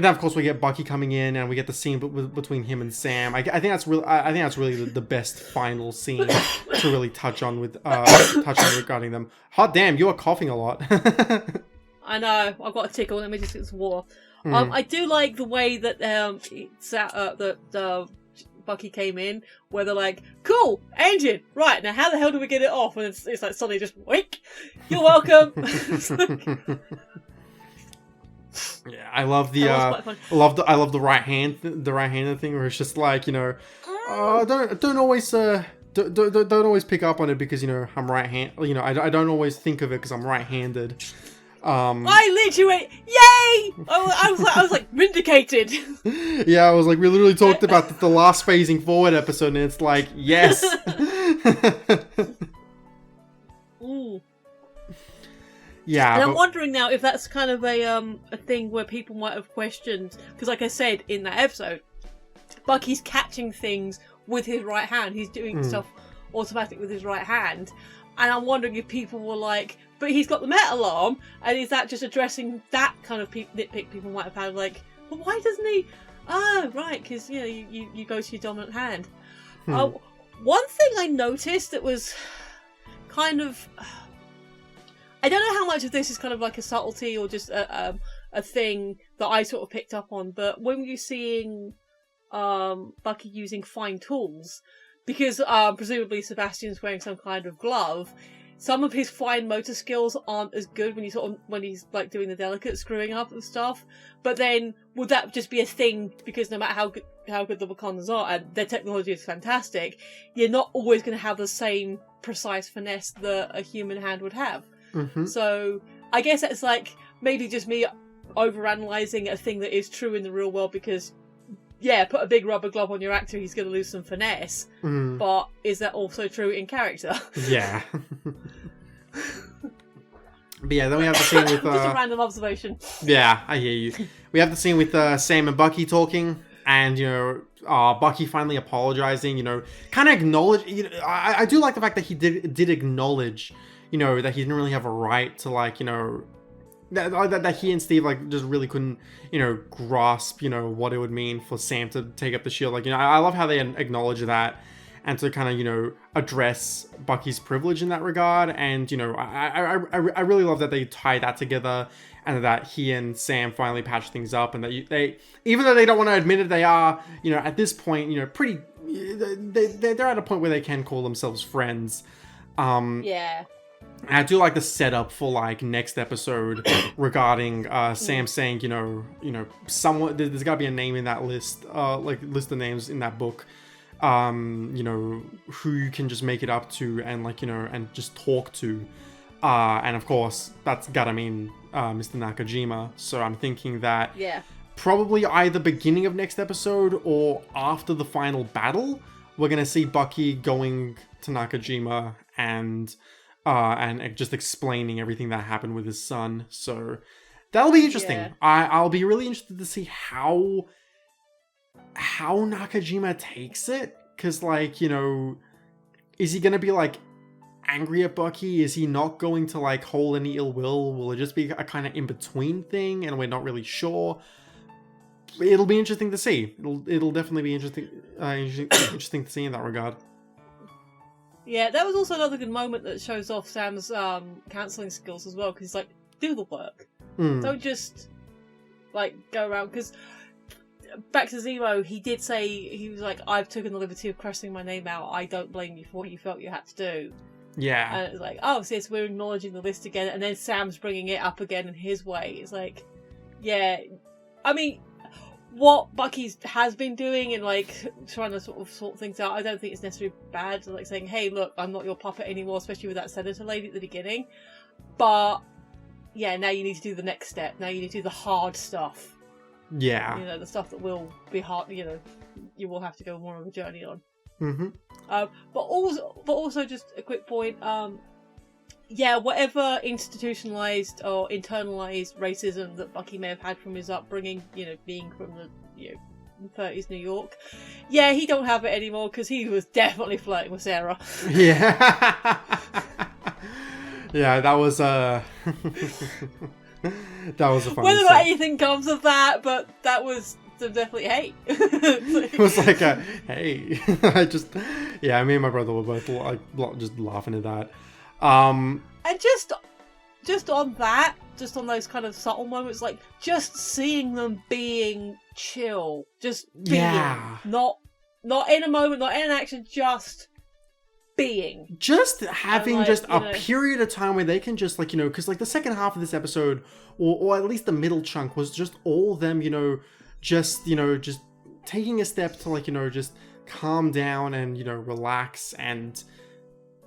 then of course we get Bucky coming in, and we get the scene between him and Sam. I think that's really the best final scene to really touch on regarding them. Hot damn, you are coughing a lot. I know, I've got a tickle. Let me just get some water. I do like the way that Bucky came in, where they're like, "Cool, engine, right, now how the hell do we get it off?" And it's like suddenly just, "Wink, you're welcome." Yeah, I love I love the right-handed thing, where it's just like, you know, don't always pick up on it because, you know, I'm right-handed. You know, I don't always think of it because I'm right-handed. I literally went, yay! I was like, vindicated. Yeah, I was like, we literally talked about the last phasing forward episode, and it's like, yes. Yeah, and I'm wondering now if that's kind of a thing where people might have questioned, because like I said in that episode, Bucky's catching things with his right hand. He's doing stuff automatic with his right hand, and I'm wondering if people were like, but he's got the metal arm, and is that just addressing that kind of nitpick people might have had, like, but why doesn't he? Oh, right, because you go to your dominant hand. One thing I noticed that was kind of, I don't know how much of this is kind of like a subtlety or just a thing that I sort of picked up on, but when you're seeing Bucky using fine tools, because presumably Sebastian's wearing some kind of glove, some of his fine motor skills aren't as good when he's like doing the delicate screwing up and stuff. But then would that just be a thing because no matter how good the Wakandans are and their technology is fantastic, you're not always going to have the same precise finesse that a human hand would have. Mm-hmm. So I guess it's like maybe just me overanalyzing a thing that is true in the real world, because put a big rubber glove on your actor, he's going to lose some finesse. But is that also true in character? Yeah. But yeah, then we have the scene with... Just a random observation. Yeah, I hear you. We have the scene with Sam and Bucky talking, and, Bucky finally apologizing, kind of acknowledge... I do like the fact that he did acknowledge, that he didn't really have a right to, like, that he and Steve just really couldn't grasp what it would mean for Sam to take up the shield. I love how they acknowledge that and to kind of address Bucky's privilege in that regard. And I really love that they tie that together, and that he and Sam finally patch things up, and that they, even though they don't want to admit it, they are at this point pretty, they're at a point where they can call themselves friends. And I do like the setup for next episode regarding Sam saying, someone, there's got to be a name in that list, list of names in that book, who you can just make it up to and and just talk to. And of course, that's gotta mean Mr. Nakajima. So I'm thinking that probably either beginning of next episode or after the final battle, we're going to see Bucky going to Nakajima and just explaining everything that happened with his son. So that'll be interesting. Yeah. I'll be really interested to see how Nakajima takes it. Because, is he going to be, angry at Bucky? Is he not going to, hold any ill will? Will it just be a kind of in-between thing and we're not really sure? It'll be interesting to see. It'll definitely be interesting to see in that regard. Yeah, that was also another good moment that shows off Sam's counselling skills as well, because he's like, do the work. Don't just, go around, because back to Zemo, he did say, he was like, I've taken the liberty of crossing my name out, I don't blame you for what you felt you had to do. Yeah. And it's like, oh, so yes, we're acknowledging the list again, and then Sam's bringing it up again in his way. It's like, yeah, I mean, what Bucky has been doing and trying to sort things out, I don't think it's necessarily bad. Saying, hey, look, I'm not your puppet anymore, especially with that senator lady at the beginning. But yeah, now you need to do the next step. Now you need to do the hard stuff. Yeah. The stuff that will be hard. You will have to go more of a journey on. Mm-hmm. But also just a quick point. Whatever institutionalized or internalized racism that Bucky may have had from his upbringing, being from the 30s New York, he don't have it anymore, because he was definitely flirting with Sarah. Yeah. Yeah, that was that was a funny Whether or not anything comes of that, but that was definitely hate. It was hey. Me and my brother were both just laughing at that. And just on that, just on those kind of subtle moments, just seeing them being chill, just being, not in a moment, not in an action, just being, just having a period of time where they can just because the second half of this episode, or at least the middle chunk, was just all them just taking a step to just calm down and relax and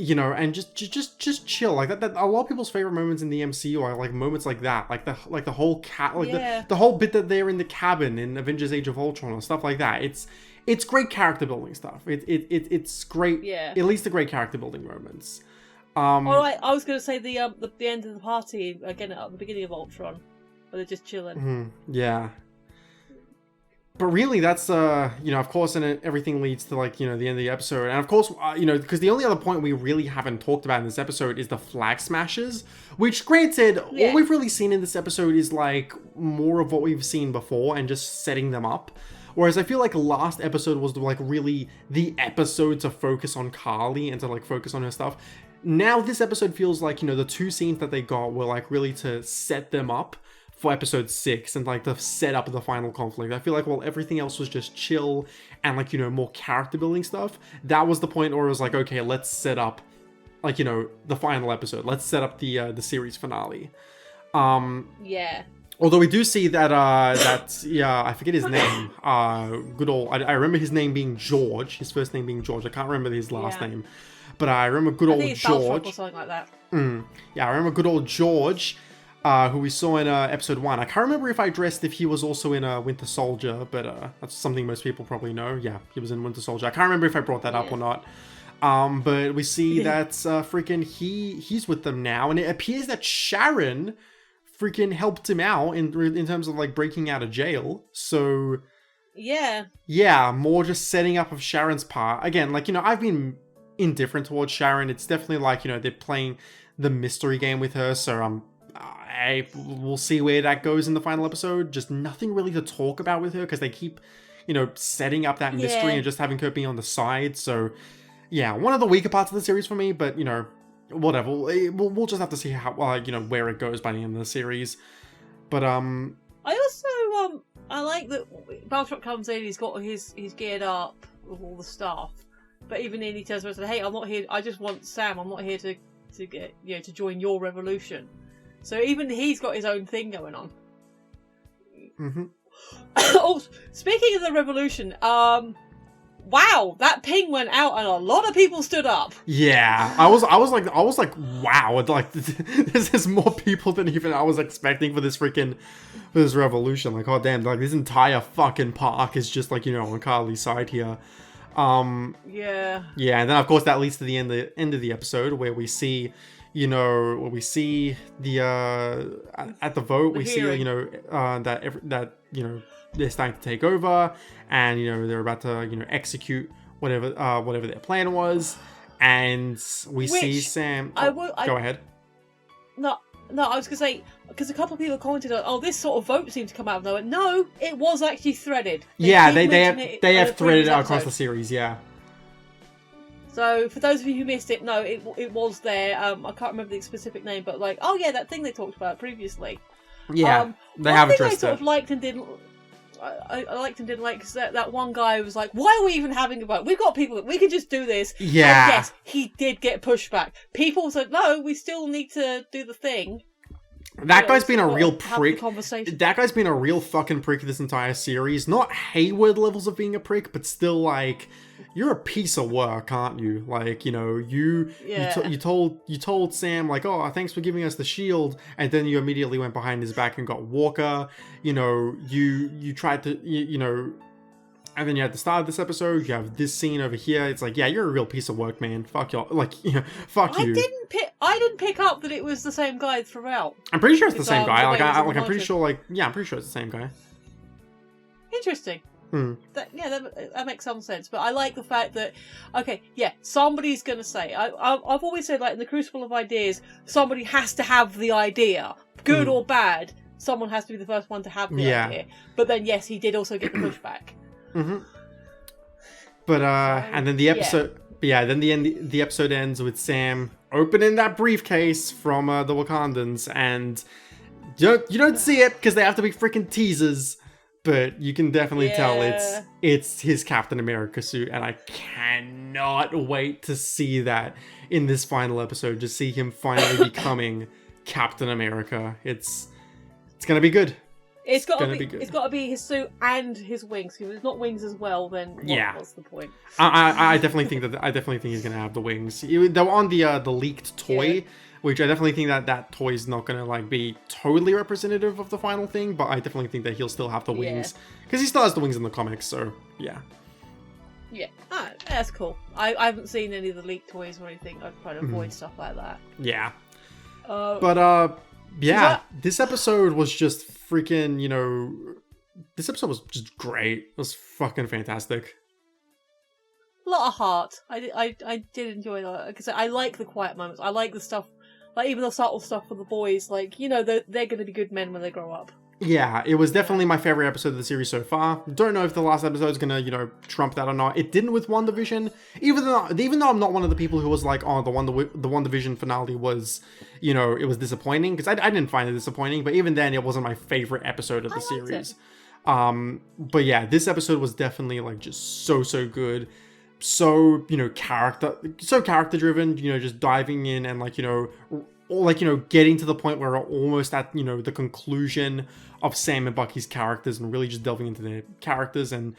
and just chill like that. A lot of people's favorite moments in the MCU are like moments like that, like the whole the whole bit that they're in the cabin in Avengers: Age of Ultron or stuff like that. It's great character building stuff. It's great. Yeah. At least the great character building moments. All right, I was going to say the end of the party again at the beginning of Ultron, where they're just chilling. Yeah. But really, that's, of course, and everything leads to, like, the end of the episode. And of course, because the only other point we really haven't talked about in this episode is the flag smashes. Which, granted, all we've really seen in this episode is, like, more of what we've seen before and just setting them up. Whereas I feel like last episode was, like, really the episode to focus on Carly and to, like, focus on her stuff. Now, this episode feels like, the 2 scenes that they got were, like, really to set them up for episode 6 and like the setup of the final conflict. I feel like while everything else was just chill and like, more character building stuff, that was the point where it was like, okay, let's set up like, the final episode. Let's set up the series finale. Yeah. Although we do see that, I forget his name. Good old, I remember his name being George, his first name being George. I can't remember his last name, but I remember good old George. Or something like that. Yeah, I remember good old George. Who we saw in episode 1. I can't remember if I addressed if he was also in Winter Soldier, but that's something most people probably know. Yeah, he was in Winter Soldier. I can't remember if I brought that up or not. But we see that freaking he's with them now, and it appears that Sharon freaking helped him out in terms of like breaking out of jail. So yeah, more just setting up of Sharon's part. Again, like I've been indifferent towards Sharon. It's definitely like they're playing the mystery game with her, so we'll see where that goes in the final episode. Just nothing really to talk about with her because they keep, setting up that mystery and just having her be on the side. So, yeah, one of the weaker parts of the series for me. But whatever. We'll just have to see how where it goes by the end of the series. But I also I like that Baltrop comes in. He's geared up with all the stuff. But even then, he tells her, "Hey, I'm not here. I just want Sam. I'm not here to get to join your revolution." So even he's got his own thing going on. Oh, speaking of the revolution, wow, that ping went out and a lot of people stood up. Yeah, I was like, wow, like there's more people than even I was expecting for this revolution. Like, oh damn, like this entire fucking park is just like on Carly's side here. Yeah, and then of course that leads to the end of the episode where we see. When we see the at the vote, we see that they're starting to take over, and they're about to execute whatever their plan was, and we see Sam. Go ahead. No, I was gonna say because a couple of people commented on, oh, this sort of vote seemed to come out of nowhere. No, it was actually threaded. They have threaded it across the series. Yeah. So, for those of you who missed it, no, it was there. I can't remember the specific name, but like, oh yeah, that thing they talked about previously. Yeah, they have addressed it. I sort of liked and didn't. I liked and didn't like because that one guy was like, "Why are we even having a vote? We've got people that we can just do this." Yeah. And yes, he did get pushback. People said, "No, we still need to do the thing." That guy's been a real prick. That guy's been a real fucking prick this entire series. Not Hayward levels of being a prick, but still like. You're a piece of work, aren't you? Like, you told Sam like, oh, thanks for giving us the shield, and then you immediately went behind his back and got Walker. You tried to, and then you at the start of this episode, you have this scene over here. It's like, yeah, you're a real piece of work, man. Fuck you. Like, fuck you. I didn't pick up that it was the same guy throughout. I'm pretty sure it's the same guy. I'm pretty sure it's the same guy. Interesting. That makes some sense. But I like the fact that, okay, yeah, somebody's going to say, I've always said, like, in the crucible of ideas, somebody has to have the idea. Good or bad, someone has to be the first one to have the idea. But then, yes, he did also get the pushback. But, and then the episode... the episode ends with Sam opening that briefcase from the Wakandans, and you don't see it because they have to be freaking teasers. But you can definitely tell it's his Captain America suit, and I cannot wait to see that in this final episode. Just see him finally becoming Captain America. It's gonna be good. It's got gonna to be good. It's got to be his suit and his wings. Because if it's not wings as well, then what's the point? I definitely think he's gonna have the wings. They were on the leaked toy, which I definitely think that toy is not gonna like be totally representative of the final thing. But I definitely think that he'll still have the wings because he still has the wings in the comics. So yeah. Yeah, that's cool. I haven't seen any of the leaked toys or anything. I try to avoid stuff like that. Yeah. Yeah, this episode was just freaking, this episode was just great. It was fucking fantastic. A lot of heart. I did enjoy that because I like the quiet moments. I like the stuff, like even the subtle stuff for the boys. Like they're going to be good men when they grow up. Yeah, it was definitely my favorite episode of the series so far. Don't know if the last episode is gonna, trump that or not. It didn't with WandaVision. Even though I'm not one of the people who was like, oh, the WandaVision finale was, it was disappointing because I didn't find it disappointing. But even then, it wasn't my favorite episode of the series. But yeah, this episode was definitely like just so good. So character driven. Just diving in and getting to the point where we're almost at, the conclusion of Sam and Bucky's characters and really just delving into their characters and,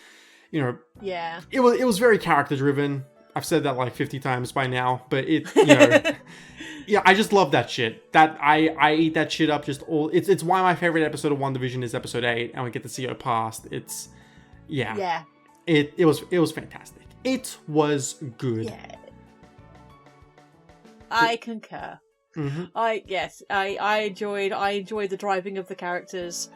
Yeah. It was very character driven. I've said that like 50 times by now, but yeah, I just love that shit. That I eat that shit up just all. It's why my favorite episode of WandaVision is episode 8 and we get to see her past. It's, yeah. It was fantastic. It was good. Yeah. I concur. Mm-hmm. I enjoyed the driving of the characters.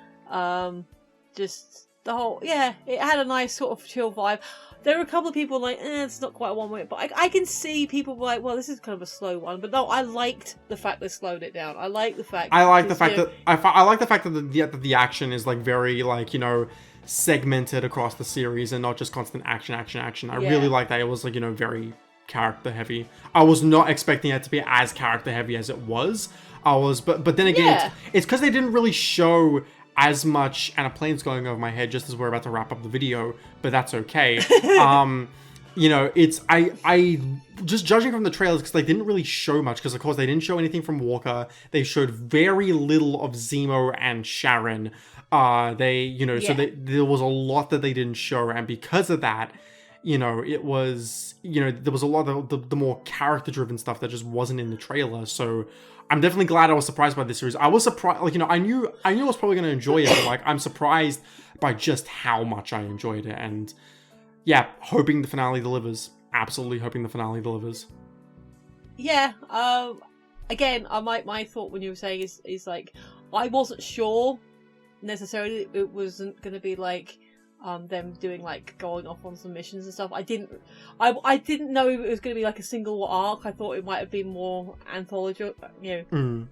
Just the whole, it had a nice sort of chill vibe. There were a couple of people like, it's not quite a 1 minute, but I can see people like, well, this is kind of a slow one. But no, I liked the fact they slowed it down. I like the fact. I like the fact that the action is like very like segmented across the series and not just constant action. I really like that. It was like very character heavy. I was not expecting it to be as character heavy as it was. But then again, it's because they didn't really show as much, and a plane's going over my head just as we're about to wrap up the video, but that's okay. It's I just judging from the trailers because they didn't really show much because of course they didn't show anything from Walker. They showed very little of Zemo and Sharon. So there was a lot that they didn't show, and because of that, it was, there was a lot of the more character-driven stuff that just wasn't in the trailer. So I'm definitely glad I was surprised by this series. I was surprised, I knew I was probably going to enjoy it, but I'm surprised by just how much I enjoyed it. And yeah, hoping the finale delivers. Absolutely hoping the finale delivers. Yeah. Again, my thought when you were saying is like, I wasn't sure necessarily it wasn't going to be like, them doing like going off on some missions and stuff. I didn't know it was going to be like a single arc. I thought it might have been more anthology,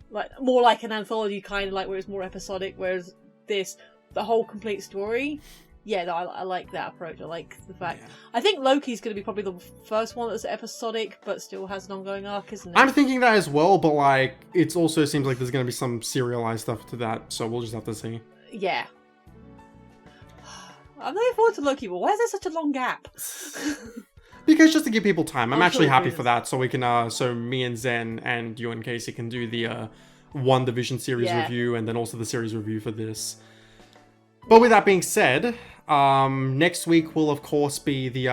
like more like an anthology kind of like where it's more episodic. Whereas the whole complete story. Yeah, no, I like that approach. I like the fact. Yeah. I think Loki's going to be probably the first one that's episodic, but still has an ongoing arc, isn't it? I'm thinking that as well, but like it also seems like there's going to be some serialized stuff to that, so we'll just have to see. Yeah. I'm looking forward to Loki, but why is there such a long gap? Because just to give people time. I'm actually happy for that, so we can, so me and Zen and you and Casey can do the WandaVision series review and then also the series review for this. But with that being said, next week will of course be the,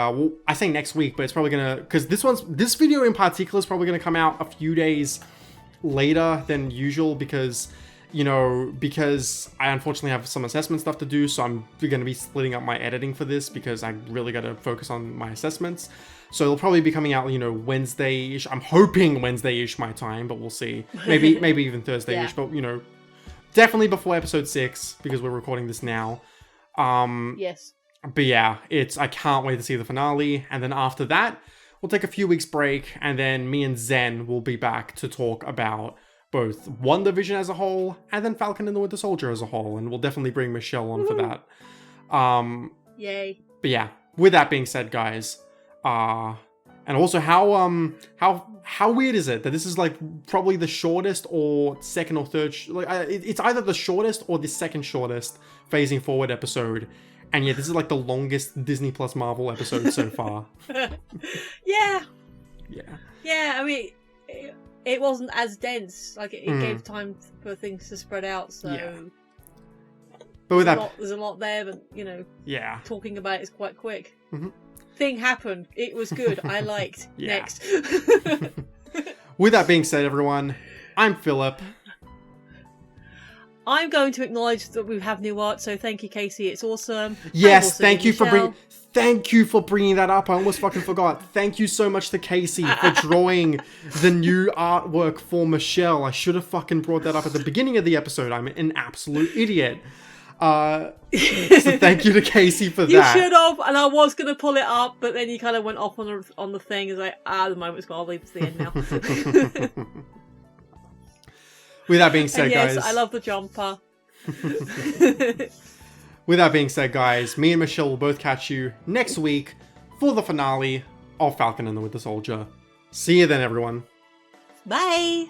I say next week, but it's probably gonna, because this video in particular is probably gonna come out a few days later than usual because I unfortunately have some assessment stuff to do, so I'm going to be splitting up my editing for this because I really got to focus on my assessments. So it'll probably be coming out, Wednesday-ish. I'm hoping Wednesday-ish my time, but we'll see. Maybe even Thursday-ish, but, definitely before episode 6 because we're recording this now. Yes. But yeah, I can't wait to see the finale. And then after that, we'll take a few weeks break, and then me and Zen will be back to talk about both WandaVision as a whole and then Falcon and the Winter Soldier as a whole, and we'll definitely bring Michelle on for that. Yay. But yeah, with that being said, guys, and also how weird is it that this is like probably the shortest or second or third, it's either the shortest or the second shortest phasing forward episode, and yeah, this is like the longest Disney Plus Marvel episode so far. Yeah. Yeah, I mean, it wasn't as dense. Like it gave time for things to spread out. So But with there's a lot there, but yeah, talking about it is quite quick. Mm-hmm. Thing happened. It was good. I liked. Yeah. Next. With that being said, everyone, I'm Philip. I'm going to acknowledge that we have new art, so thank you, Casey. It's awesome. Yes, thank you for bringing that up. I almost fucking forgot. Thank you so much to Casey for drawing the new artwork for Michelle. I should have fucking brought that up at the beginning of the episode. I'm an absolute idiot. So thank you to Casey for that. You should have, and I was going to pull it up, but then you kind of went off on the thing. It's like, the moment's gone. I'll leave it to the end now. With that being said, yes, guys... I love the jumper. With that being said, guys, me and Michelle will both catch you next week for the finale of Falcon and the Winter Soldier. See you then, everyone. Bye!